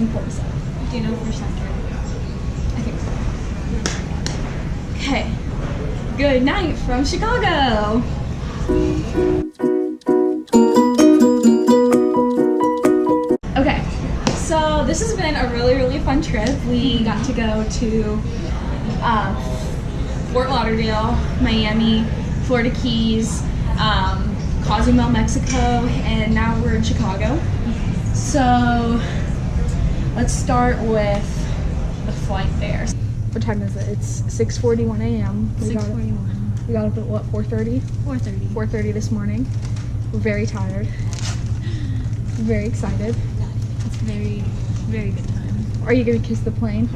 me pull this up. Do you know if we're centered? I think so. Okay. Good night from Chicago. Okay, so this has been a really fun trip. We got to go to Fort Lauderdale, Miami, Florida Keys, Cozumel, Mexico, and now we're in Chicago. So let's start with the flight there. What time is it? It's 6:41 a.m. 6:41. We got up at what, 4:30? 4:30. 4:30 this morning. We're very tired. Very excited. It's very good time. Are you gonna kiss the plane?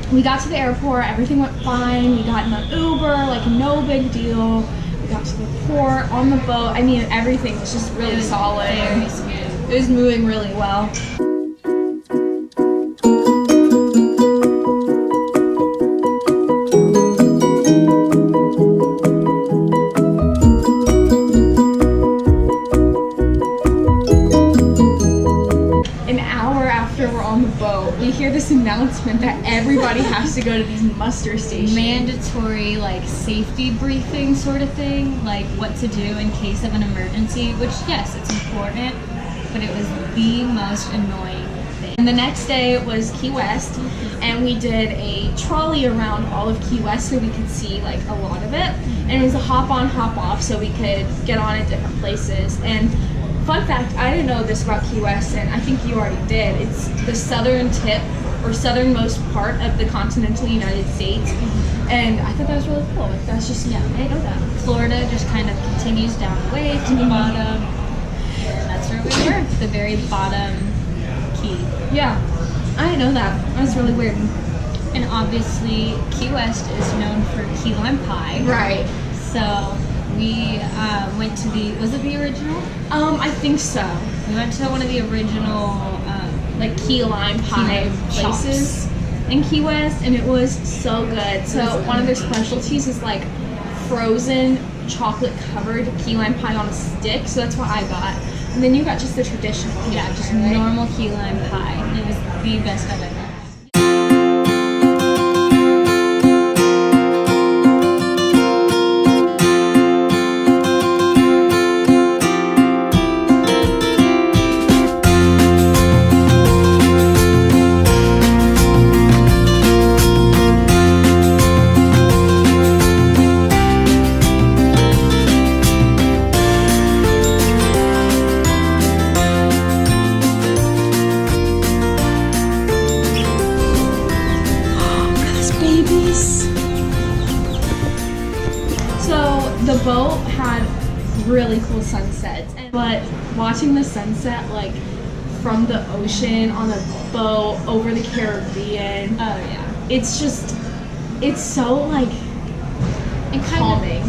We got to the airport, everything went fine. We got in the Uber, like no big deal. We got to the port, on the boat. I mean, everything was just really solid. Very smooth. It was moving really well. An hour after we're on the boat, we hear this announcement that everybody has to go to these muster stations. Mandatory like safety briefing sort of thing, like what to do in case of an emergency, which yes, it's important, but it was the most annoying thing. And the next day was Key West, and we did a trolley around all of Key West so we could see like a lot of it. And it was a hop on, hop off, so we could get on at different places. And fun fact, I didn't know this about Key West, and I think you already did. It's the southern tip or southernmost part of the continental United States. And I thought that was really cool. Like, that's just, yeah, I didn't know that. Florida just kind of continues down the way to the bottom, and that's where we were, the very bottom key. Yeah, I didn't know that. That was really weird. And obviously, Key West is known for key lime pie. Right. So we went to was it the original? I think so. We went to one of the original Like key lime pie lime places in Key West, and it was so good. So one of their specialties is like frozen chocolate covered key lime pie on a stick. So that's what I got. And then you got just the traditional. Yeah, just right? normal key lime pie. And it was the best I've ever had. The boat had really cool sunsets, but watching the sunset like from the ocean on a boat over the Caribbean, Oh yeah. it's so like And calming.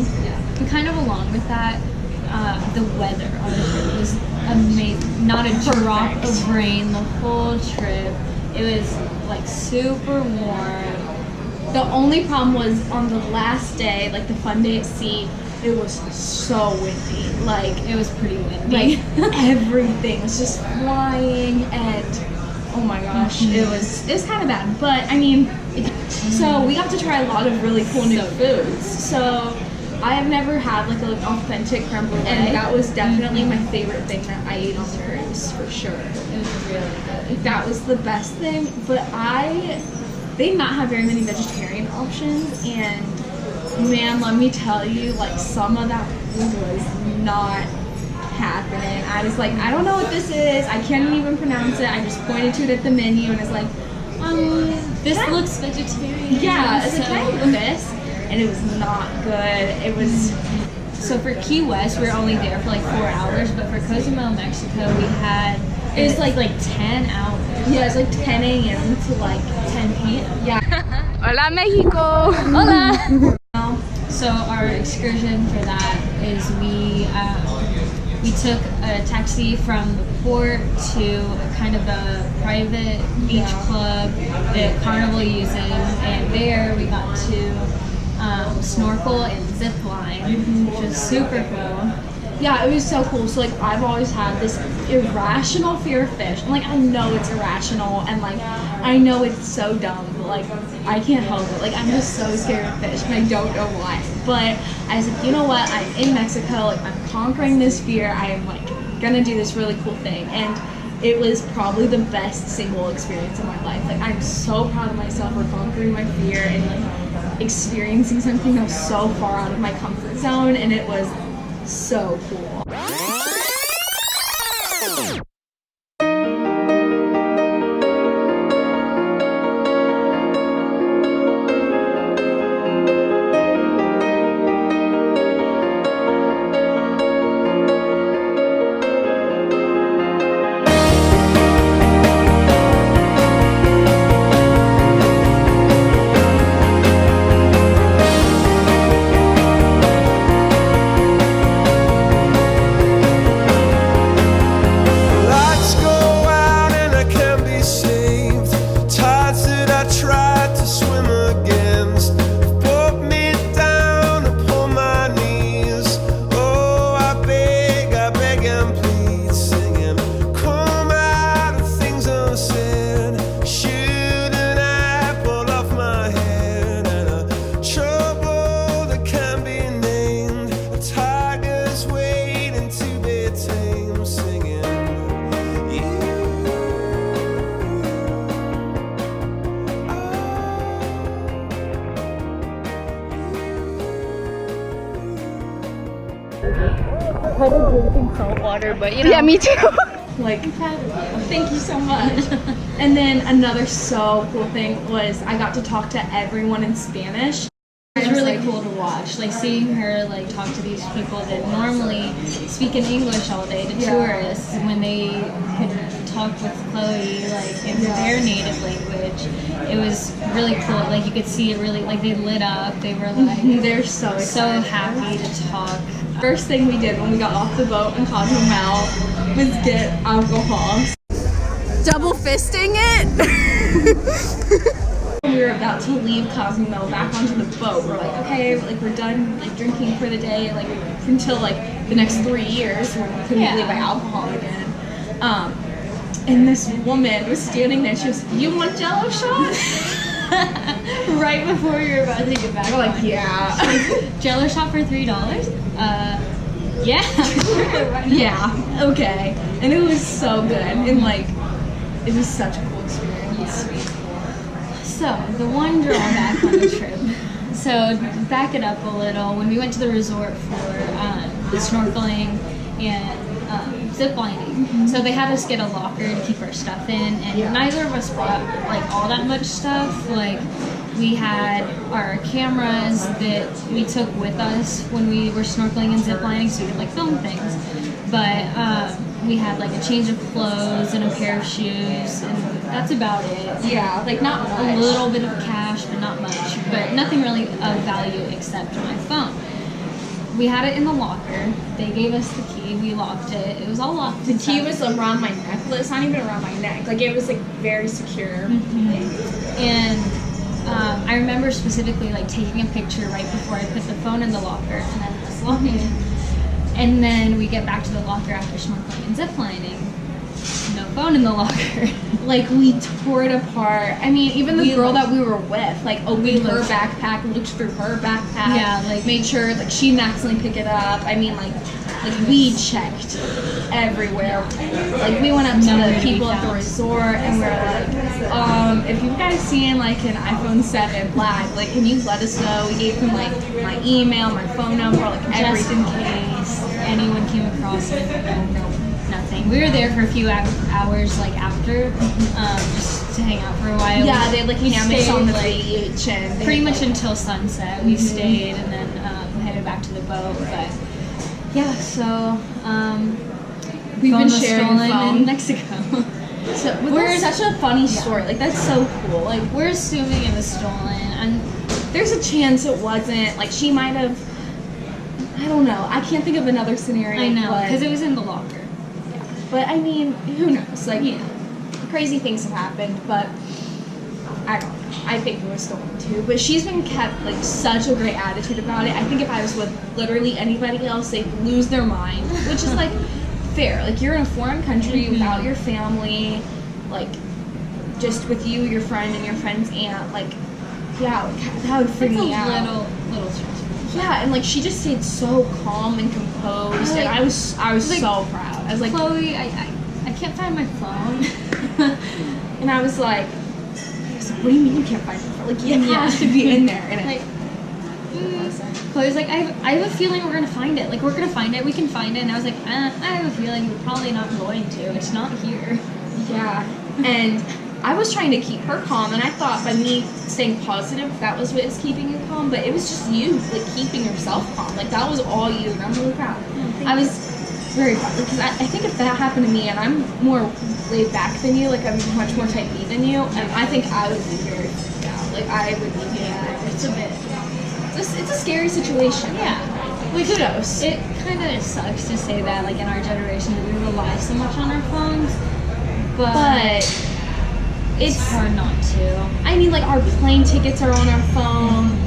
And kind of along with that, the weather on the trip was amazing. Not a drop of rain the whole trip. It was like super warm. The only problem was on the last day, like the fun day at sea, it was so windy. Like It was pretty windy. everything was just flying, and oh my gosh, it was kind of bad. But I mean, so we got to try a lot of really cool new foods. So I have never had like an authentic creme brulee, and that was definitely my favorite thing that I ate on the cruise for sure. It was really good. That was the best thing. But they did not have very many vegetarian options, and man, let me tell you, like some of that food was not happening. I was like, I don't know what this is. I can't even pronounce it. I just pointed to it at the menu and was like, This looks vegetarian. yeah, it's like, can I have this? And it was not good. It was. So for Key West, we were only there for like 4 hours, but for Cozumel, Mexico, it was like 10 hours. Yeah, it was like 10 a.m. to like 10 p.m. Yeah. Hola, Mexico. Hola! So our excursion for that is we took a taxi from the airport to kind of a private beach club that Carnival uses, and there we got to snorkel and zip line, which was super cool. Yeah, it was so cool. So like I've always had this irrational fear of fish. And like I know it's irrational and like I know it's so dumb, but like I can't help it. Like I'm just so scared of fish and I don't know why. But I was like, you know what? I'm in Mexico, like I'm conquering this fear. I am like gonna do this really cool thing. And it was probably the best single experience of my life. Like I'm so proud of myself for conquering my fear and like experiencing something that was so far out of my comfort zone, and it was so cool. Kind of drinking salt water, but you know. Yeah, me too. Like, thank you so much. And then another so cool thing was I got to talk to everyone in Spanish. It was really cool to watch, like seeing her like talk to these people that normally speak in English all day to tourists, when they could talk with Chloe like in their native language. It was really cool. Like you could see it really, like they lit up. They were like they're so excited. so happy to talk. First thing we did when we got off the boat in Cozumel was get alcohol. Double fisting it. We were about to leave Cozumel back onto the boat. We're like, okay, like we're done like drinking for the day, like until like the next 3 years when we couldn't really buy alcohol again. And this woman was standing there. She was, "You want Jello shot?" Right before you were about to get back. We're like, yeah. Jello shot for $3? Yeah. Sure, yeah. Okay. And it was so good, and like, it was such a cool experience. So, the one drawback on the trip. So, back it up a little. When we went to the resort for the snorkeling and zip lining, so they had us get a locker to keep our stuff in, and neither of us brought like all that much stuff. Like, we had our cameras that we took with us when we were snorkeling and zip lining, so we could like film things. But we had like a change of clothes and a pair of shoes, and that's about it. Yeah, like not much. A little bit of cash, but not much. But nothing really of value except my phone. We had it in the locker. They gave us the key. We locked it. It was all locked. The key was around my necklace, not even around my neck. Like it was like very secure. And I remember specifically like taking a picture right before I put the phone in the locker, and then just locking it. And then we get back to the locker after snorkeling and ziplining. No phone in the locker. Like we tore it apart. I mean, even the girl that we were with, like opened her backpack, looked through her backpack, like made sure like she didn't accidentally pick it up. I mean, like we checked everywhere. Like we went up to the people at the resort and we were like, if you guys seen like an iPhone 7 Black, like can you let us know? We gave them like my email, my phone number, like everything. Just in case anyone came across it. No, nothing. We were there for a few hours like after, just to hang out for a while. Yeah, they had like hammocks on the like, beach and pretty much until sunset. We stayed and then headed back to the boat. But yeah, so we've been was sharing stolen in Mexico. So we're such a funny story. Like that's so cool. Like we're assuming it was stolen, and there's a chance it wasn't. Like she might have. I don't know. I can't think of another scenario. I know because it was in the locker. But I mean, who knows? Like, crazy things have happened, but I don't know. I think it was stolen too. But she's been kept like such a great attitude about it. I think if I was with literally anybody else, they'd lose their mind, which is like fair. Like, you're in a foreign country without your family, like just with you, your friend, and your friend's aunt. Like, yeah, like, that would freak me out. Little stressful. Yeah, and like she just stayed so calm and composed, and I was like, so proud. I was like, Chloe, I can't find my phone. and I was like, what do you mean you can't find your phone? Like, it has to be in there. And like, Chloe's like, I have a feeling we're gonna find it. Like, we're gonna find it. We can find it. And I was like, I have a feeling we're probably not going to. It's not here. Yeah, and I was trying to keep her calm, and I thought by me staying positive, that was what was keeping you calm. But it was just you, like, keeping yourself calm. Like, that was all you. And I'm really proud. I was very proud because I think if that happened to me, and I'm more laid back than you, like I'm much more type B than you, and I think I would be very freaked out. Like, I would be. It's a bit. It's a scary situation. Yeah. Like, who knows? It kind of sucks to say that, like, in our generation, we rely so much on our phones, but it's hard not to. I mean, like, our plane tickets are on our phone.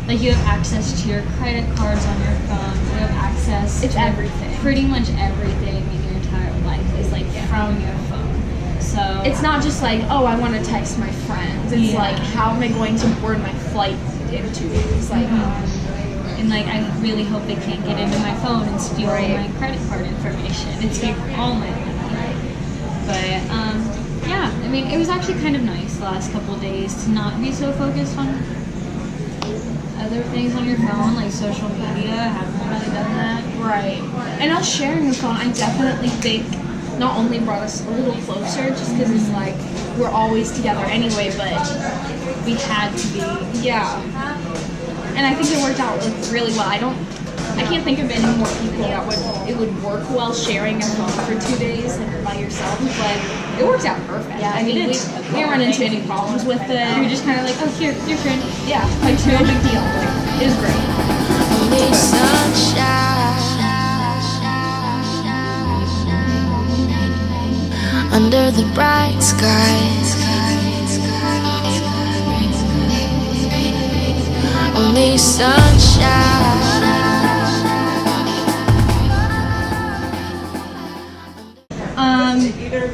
Like you have access to your credit cards on your phone. You have access it's to everything. Pretty much everything in your entire life is like from your phone. So it's not just like, oh, I want to text my friends. It's like, how am I going to board my flight in 2 days? Like, and like, I really hope they can't get into my phone and steal my credit card information and take all my money. But yeah, I mean, it was actually kind of nice the last couple of days to not be so focused on other things on your phone, like social media. I haven't really done that. Right. And us sharing the phone, I definitely think not only brought us a little closer, just because it's like we're always together anyway, but we had to be. Yeah. And I think it worked out like really well. I can't think of any more people that would work well sharing a phone for 2 days like by yourself, but it worked out perfect. Yeah, I mean, we didn't run into any problems with it. You're just kind of like, oh, here, your friend. Yeah, like no big deal. Like, it was great. Only sunshine under the bright skies. Only sunshine.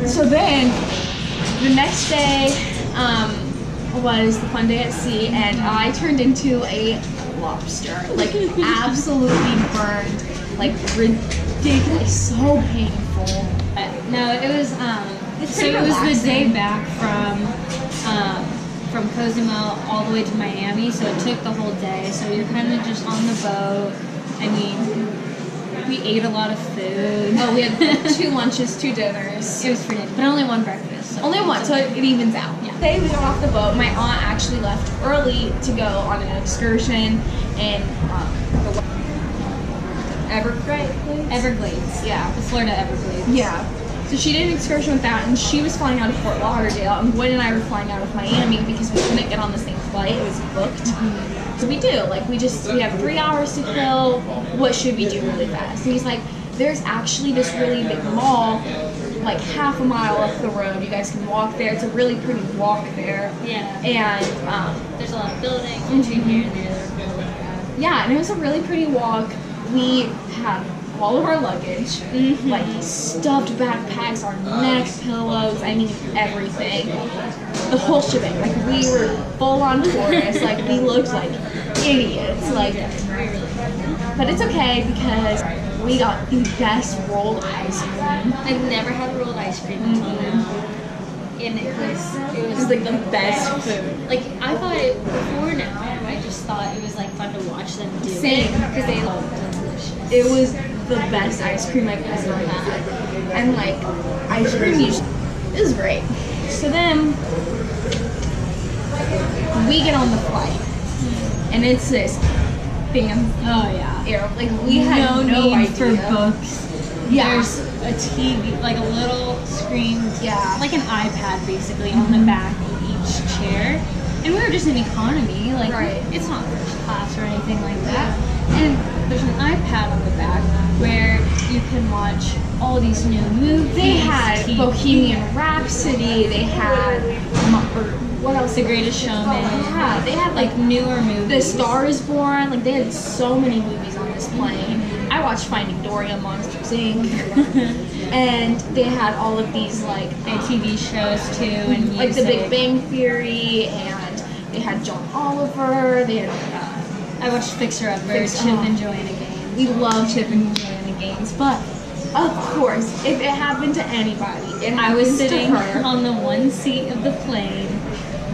So then, the next day was the fun day at sea, and I turned into a lobster, like absolutely burned, like ridiculous, so painful. No, it was It's so it pretty was the relaxing. day back from Cozumel all the way to Miami, so it took the whole day. So you're kind of just on the boat. I mean, we ate a lot of food. Oh, we had 2 lunches, 2 dinners. It was pretty, but only one breakfast. So Only one, so it evens out. Yeah. Today we got off the boat. My aunt actually left early to go on an excursion in the Everglades. Yeah. The Florida Everglades. Yeah. So she did an excursion with that, and she was flying out of Fort Lauderdale, and Gwen and I were flying out of Miami because we couldn't get on the same flight. It was booked. So we do. Like, we have 3 hours to kill. What should we do really fast? And he's like, there's actually this really big mall, like half a mile up the road. You guys can walk there. It's a really pretty walk there. Yeah. And There's a lot of buildings between here and there. yeah, and it was a really pretty walk. We had all of our luggage, like stuffed backpacks, our neck pillows, I mean everything. The whole shebang. Like, we were full on tourists, like we looked like idiots. Like, but it's okay because we got the best rolled ice cream. I've never had rolled ice cream until now. And it was like the best food. Like, I thought it before now. I just thought it was like fun to watch them do Same. it because they look delicious. It was the best ice cream I've ever had. And like, ice cream usually, it was great. So then, we get on the flight, and it's this Oh yeah. air. Like, we had no need idea. for books. Yeah. There's a TV, like a little screen, Yeah. like an iPad basically on the back of each chair. And we were just in economy, like Right. it's not first class or anything like that. And there's an iPad on the back where you can watch all these new movies. They had TV. Bohemian Rhapsody. They had what else? The Greatest Showman. Yeah, they had like newer movies. The Star is Born. Like they had so many movies on this plane. I watched Finding Dory on Monsters Inc. And they had all of these like They had TV shows too, and music. like The Big Bang Theory, and they had John Oliver. They had I watched Fixer Upper, Fix- Chip oh. and Joanna Gaines. we love Chip and Joanna Gaines, but of course, if it happened to anybody, it I was happens to sitting her. on the one seat of the plane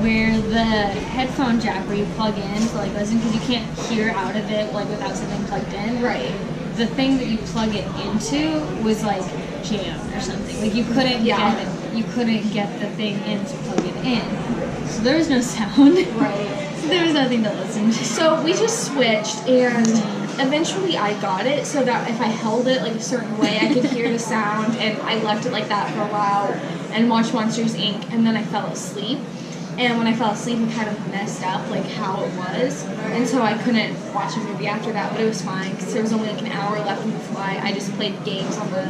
where the headphone jack where you plug in to like listen because you can't hear out of it like without something plugged in. Right. The thing that you plug it into was like jammed or something. Like you couldn't Yeah. get it. You couldn't get the thing in to plug it in. So there was no sound. Right. So there was nothing to listen to. So we just switched, and eventually I got it so that if I held it like a certain way, I could hear the sound, and I left it like that for a while and watched Monsters Inc. And then I fell asleep. And when I fell asleep, it kind of messed up like how it was, and so I couldn't watch a movie after that. But it was fine because there was only like an hour left in the flight. I just played games on the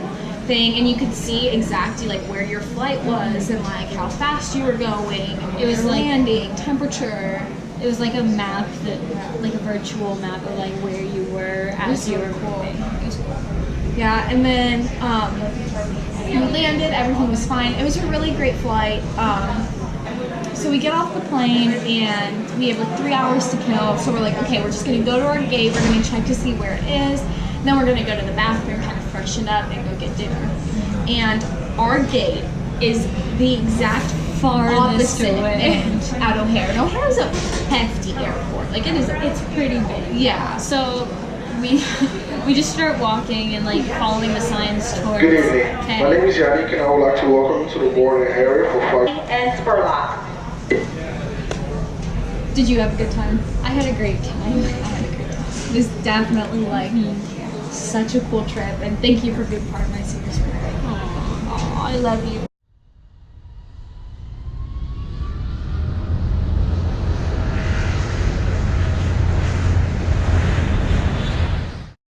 thing, and you could see exactly like where your flight was and like how fast you were going. And It was your like- landing, temperature. It was like a map that, like a virtual map of like where you were as you were moving. It was cool. Yeah, and then we landed. Everything was fine. It was a really great flight. So we get off the plane and we have like 3 hours to kill. So we're like, okay, we're just gonna go to our gate. We're gonna check to see where it is. Then we're gonna go to the bathroom, kind of freshen up, and go get dinner. And our gate is the exact Farthest opposite away. at O'Hare. And O'Hare is a hefty airport. Like it is. It's pretty big. Yeah. So we just start walking and like following the signs towards. Good evening. My name is Yannick and I would like to welcome you to the boarding area for flight. And Spurlock. Did you have a good time? I had a great time. I had a great time. It was definitely like such a cool trip, and thank you for being part of my senior spirit. Aww, I love you.